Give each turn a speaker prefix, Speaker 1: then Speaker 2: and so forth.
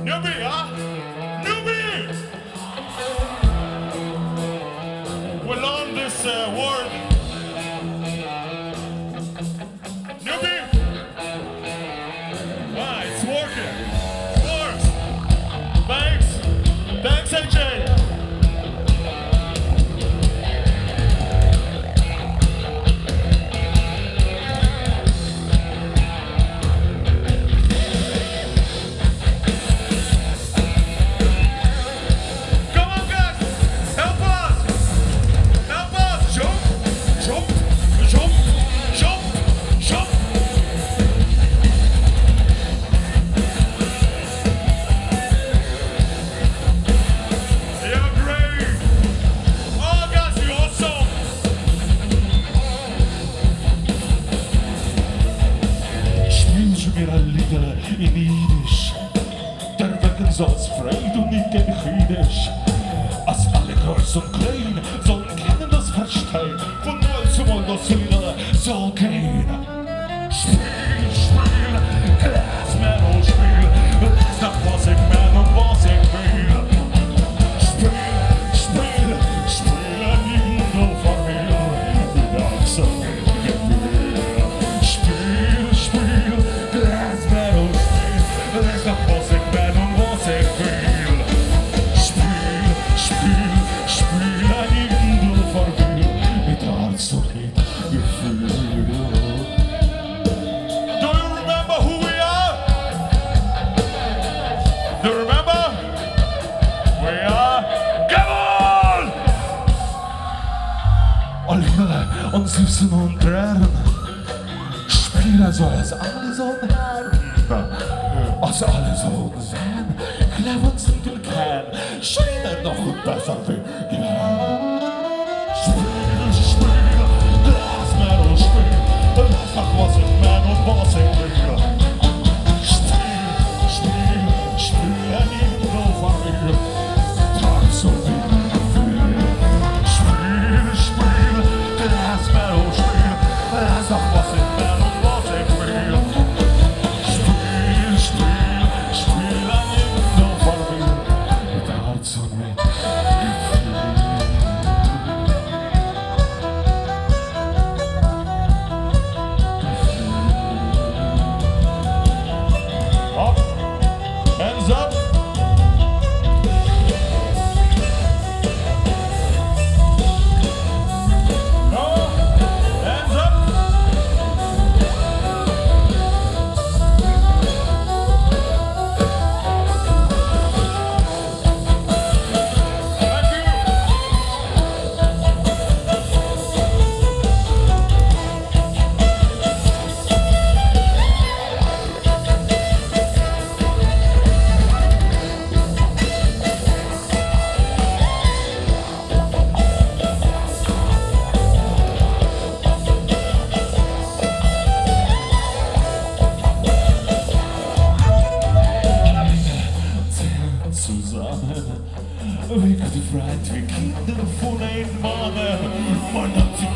Speaker 1: Newbie, huh? Newbie! We learn this word. Newbie! Ah, it's working. It works. Thanks. Thanks, AJ.
Speaker 2: Lieder in Jiddisch. Der Wecken soll's freit und nicht genchidisch. Als alle groß und klein sollen kennen das Verstehen. Von Mal zu Mal das Lieder soll gehen. Spiel, Spiel, lass mir nur Spiel. Lass nach was ich mein und was ich will. Spiel, Spiel, Spiel an jedem nur von mir. Die Achse Spiel, Spiel, lass mir nur Spiel. Lass nach was ich mein und was ich will. Spiel, Spiel, Spiel an jedem nur von mir. Mit Herz und mit Gefühl.
Speaker 1: Do you remember who we are? Do you remember? We are Gabon!
Speaker 2: Alle und Süßen und Tränen spielen so, als alle sollen hören, als alle sollen sehen, clever sind und kennen, scheinen noch und besser wie gern. Spiel, Spiel, lass mir nur spielen, lass nach was ich mein und was ich will. Spiel, Spiel, Spiel an jedem nur von mir, Tag so wie Gefühl. Spiel, Spiel, lass mir nur spielen, lass nach was ich mein und was ich will. Spiel, Spiel, Spiel an jedem nur von mir, mit Herz und mit
Speaker 1: Up. Hands up. No. Hands up. Thank you.
Speaker 2: zusammen. Wie gefreut, wie Kinder von einem Mann. Man hat sich